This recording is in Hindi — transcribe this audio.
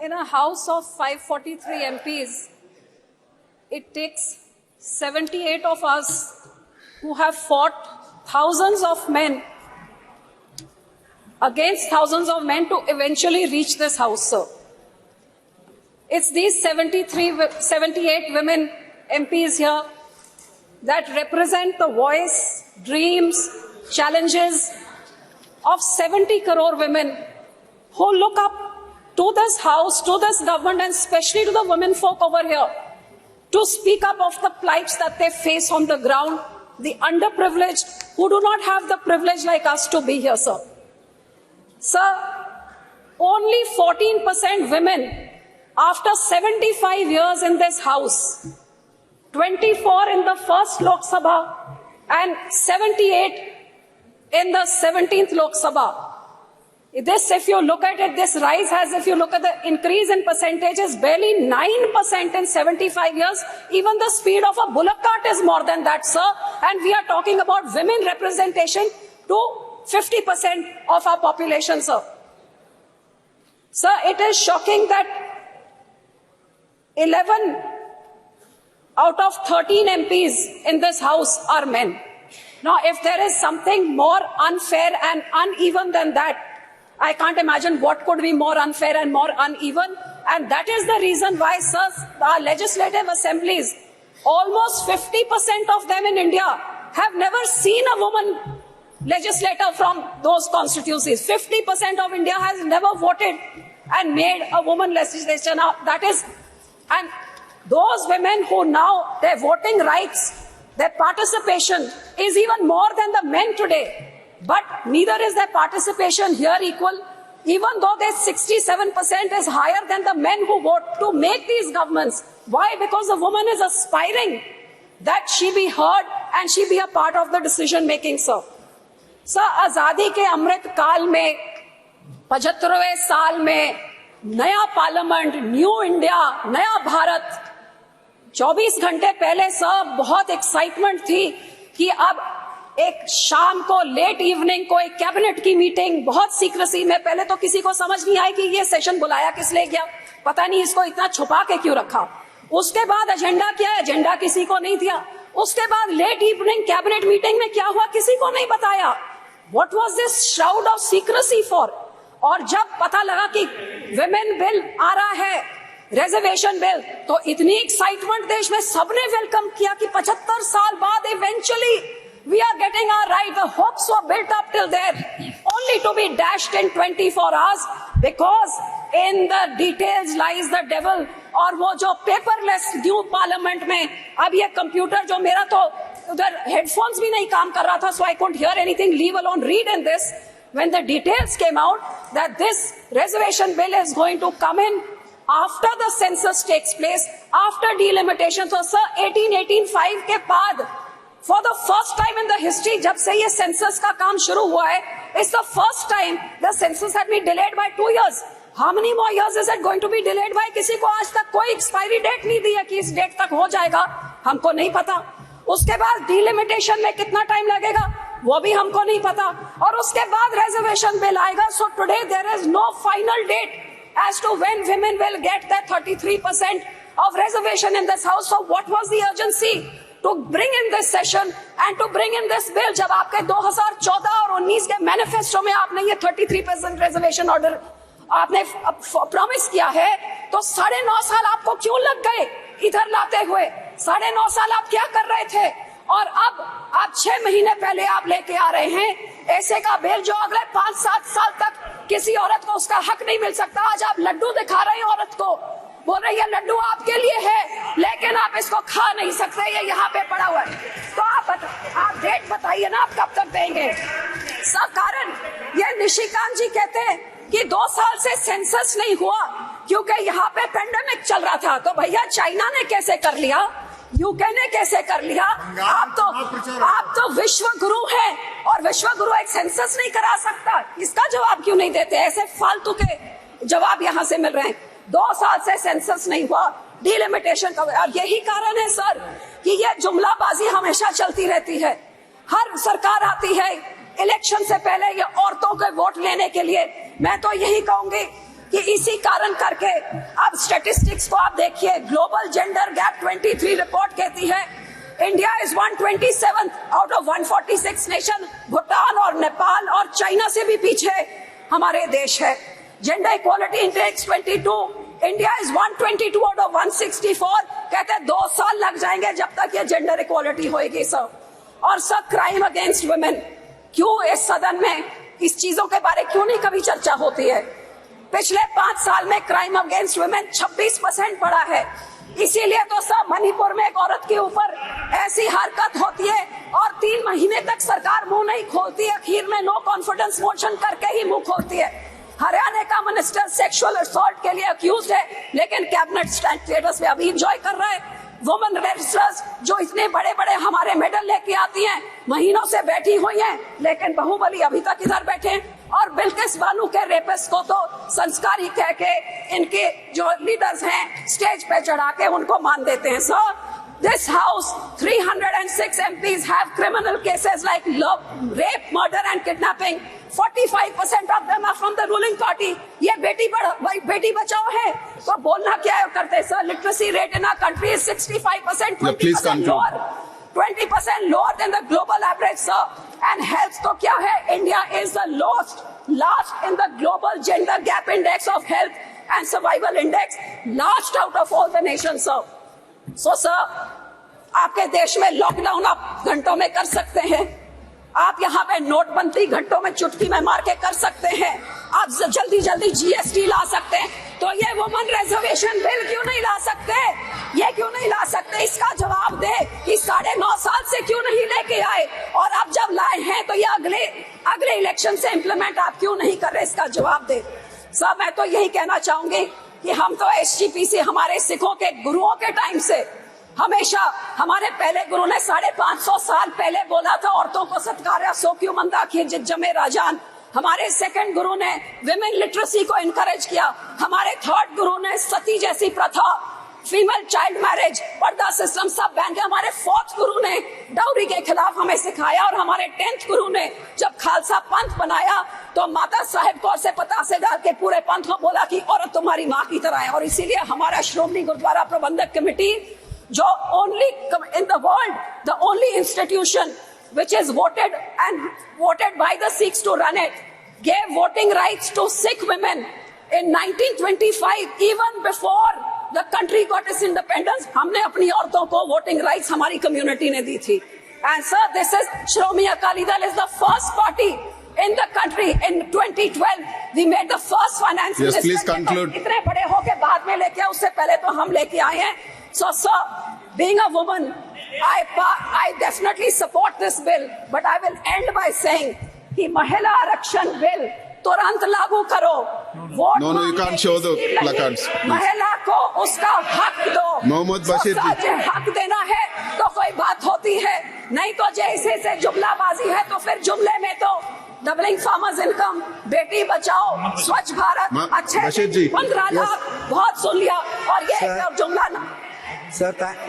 In a house of 543 MPs, it takes 78 of us who have fought thousands of men against thousands of men to eventually reach this house, sir. It's these 78 women MPs here that represent the voice, dreams, challenges of 70 crore women who look up to this house, to this government, and especially to the women folk over here to speak up of the plights that they face on the ground, the underprivileged who do not have the privilege like us to be here, sir. Sir, only 14% women after 75 years in this house, 24 in the first Lok Sabha and 78 in the 17th Lok Sabha. This, if you look at it, this rise has, if you look at the increase in percentages, barely 9% in 75 years. Even the speed of a bullock cart is more than that, sir. And we are talking about women representation to 50% of our population, sir. Sir, it is shocking that 11 out of 13 MPs in this house are men. Now, if there is something more unfair and uneven than that, I can't imagine what could be more unfair and more uneven. And that is the reason why, sir, our legislative assemblies, almost 50% of them in India have never seen a woman legislator from those constituencies. 50% of India has never voted and made a woman legislature. Now, that is, and those women who now, their voting rights, their participation is even more than the men today. But neither is their participation here equal, even though their 67% is higher than the men who vote to make these governments. Why? Because the woman is aspiring that she be heard and she be a part of the decision making, sir. Sir, आजादी के अमृत काल में 75वें साल में नया पार्लियामेंट, न्यू इंडिया, नया भारत, 24 घंटे पहले सर बहुत एक्साइटमेंट थी कि अब एक शाम को लेट इवनिंग को एक कैबिनेट की मीटिंग बहुत सीक्रेसी में, पहले तो किसी को समझ नहीं आई कि ये सेशन बुलाया किस लिए गया, पता नहीं इसको इतना छुपा के क्यों रखा। उसके बाद एजेंडा क्या है, एजेंडा किसी को नहीं दिया। उसके बाद लेट इवनिंग कैबिनेट मीटिंग में क्या हुआ किसी को नहीं बताया। What was this shroud of secrecy for? और जब पता लगा कि विमेन बिल आ रहा है, रिजर्वेशन बिल, तो इतनी एक्साइटमेंट देश में सबने वेलकम किया कि 75 साल बाद eventually we are getting our right. The hopes were built up till there, only to be dashed in 24 hours because in the details lies the devil. और वो जो पेपरलेस न्यू पार्लियामेंट में, अब ये कंप्यूटर जो मेरा तो उधर हेडफोन्स भी नहीं काम कर रहा था, so I couldn't hear anything, leave alone read in this. When the details came out that this reservation bill is going to come in after the census takes place, after delimitation. So sir, 1885 के बाद for the first time in the history, जब से ये सेंसस का काम शुरू हुआ है, it's the first time the census had been delayed by 2 years. How many more years is it going to be delayed by? किसी को आज तक कोई एक्सपायरी डेट नहीं दी है कि इस डेट तक हो जाएगा, हमको नहीं पता। उसके बाद डिलिमिटेशन में कितना टाइम लगेगा वो भी हमको नहीं पता, और उसके बाद रिजर्वेशन बिल आएगा। So today there is no final date as to when women will get that 33% of reservation in this house. So what was the urgency to bring in this session and to bring in this bill? जब आपके 2014 और 19 के मैनिफेस्टो में आपने ये 33% रिजर्वेशन ऑर्डर आपने प्रॉमिस किया है, तो 9.5 साल आपको क्यों लग गए इधर लाते हुए? 9.5 साल आप क्या कर रहे थे? और अब आप 6 महीने पहले आप लेके आ रहे हैं ऐसे का बिल जो अगले 5-7 साल तक किसी औरत को उसका हक नहीं मिल सकता। आज आप लड्डू दिखा रहे हैं औरत को, बोल रही है लड्डू आपके लिए है लेकिन आप इसको खा नहीं सकते, ये यहाँ पे पड़ा हुआ है। तो आप डेट बताइए ना, आप कब तक देंगे? सब कारण ये निशिकांत जी कहते हैं कि 2 साल से सेंसस नहीं हुआ क्योंकि यहाँ पे पेंडेमिक चल रहा था। तो भैया चाइना ने कैसे कर लिया, यूके ने कैसे कर लिया? आप तो विश्व गुरु हैं और विश्व गुरु एक सेंसस नहीं करा सकता। इसका जवाब क्यों नहीं देते? ऐसे फालतू के जवाब यहाँ से मिल रहे हैं। 2 साल से सेंसस नहीं हुआ, डिलिमिटेशन का, और यही कारण है सर कि ये जुमलाबाजी हमेशा चलती रहती है। हर सरकार आती है, इलेक्शन से पहले ये औरतों के वोट लेने के लिए। मैं तो यही कहूंगी कि इसी कारण करके अब स्टैटिस्टिक्स को आप देखिए, ग्लोबल जेंडर गैप 23 रिपोर्ट कहती है India is 127th out of 146 nation. Bhutan और नेपाल और चाइना से भी पीछे हमारे देश है। Gender equality index 22, India is 122 out of 164। कहते हैं 2 साल लग जाएंगे जब तक ये जेंडर इक्वालिटी होएगी सर। और सर, क्राइम अगेंस्ट वुमेन, क्यों इस सदन में इस चीजों के बारे क्यों नहीं कभी चर्चा होती है? पिछले 5 साल में क्राइम अगेंस्ट वुमेन 26% बढ़ा है। इसीलिए तो सब मणिपुर में एक औरत के ऊपर ऐसी हरकत होती है और 3 महीने तक सरकार मुंह नहीं खोलती है, आखिर में नो कॉन्फिडेंस मोशन करके ही मुंह खोलती है। हरियाणा का मिनिस्टर सेक्सुअल असॉल्ट के लिए अक्यूज है, लेकिन कैबिनेट स्टेटस में अभी एंजॉय कर रहा है। वुमेन रेसलर्स जो इतने बड़े बड़े हमारे मेडल लेके आती हैं, महीनों से बैठी हुई हैं, लेकिन बाहुबली अभी तक इधर बैठे हैं। और बिल्किस बानो के रेपिस्ट को तो संस्कारी कह के इनके जो लीडर्स हैं स्टेज पे चढ़ा के उनको मान देते हैं। Sir, this house 306 MPs have criminal cases like rape, murder and kidnapping. 45% of them are from the ruling party. ये बेटी बचाओ है तो बोलना क्या करते sir? Literacy rate in our country is 65%, 20% lower, 20% lower than the global average, sir. And health तो क्या है? India is the last in the global gender gap index of health and survival index, last out of all the nations, sir. So sir, आपके देश में लॉकडाउन आप घंटों में कर सकते हैं, आप यहाँ पे नोटबंदी घंटों में चुटकी में मार के कर सकते हैं, आप जल्दी जल्दी GST ला सकते हैं, तो ये वुमन रिजर्वेशन बिल क्यों नहीं ला सकते? ये क्यों नहीं ला सकते? इसका जवाब दे कि 9.5 साल से क्यों नहीं लेके आए, और अब जब लाए हैं तो ये अगले इलेक्शन से इम्प्लीमेंट आप क्यों नहीं कर रहे? इसका जवाब दे। सर, मैं तो यही कहना चाहूंगी कि हम तो SGPC हमारे सिखों के गुरुओं के टाइम से हमेशा, हमारे पहले गुरु ने 550 साल पहले बोला था औरतों को सत्कार्य सो क्यों मंदा खिंच जमे राजान। हमारे सेकंड गुरु ने विमेन लिटरेसी को इनकरेज किया। हमारे थर्ड गुरु ने सती जैसी प्रथा, फीमेल चाइल्ड मैरिज, पर्दा सिस्टम सब बैन किया। हमारे फोर्थ गुरु ने डाउरी के खिलाफ हमें सिखाया, और हमारे 10th गुरु ने जब खालसा पंथ बनाया तो माता साहेब कौर से पतासे डाल के पूरे पंथ को बोला कि औरत तुम्हारी माँ की तरह है। और इसीलिए हमारा श्रोमणी गुरुद्वारा प्रबंधक कमेटी, जो only in the world the only institution which is voted by the Sikhs to run it, gave voting rights to Sikh women in 1925, even before the country got its independence. हमने अपनी औरतों को voting rights हमारी community ने दी थी। And sir, this is Shromi Akali Dal is the first party in the country. In 2012, we made the first finance minister. Yes, please conclude. इतने बड़े होके बाद में लेके आए, उससे पहले तो हम लेके आए हैं। So sir, being a woman, I definitely support this bill, but I will end by saying कि महिला आरक्षण बिल तुरंत लागू करो। Vote No, you can't show the placards. महिला को उसका हक दो। मोहम्मद बशीर जी, हक देना है तो कोई बात होती है, नहीं तो जैसे से जुमलाबाजी है तो फिर जुमले में तो doubling farmers income, Beti Bachao, स्वच्छ भारत, अच्छे 15 लाख बहुत सुन लिया, और ये जुमला ना सर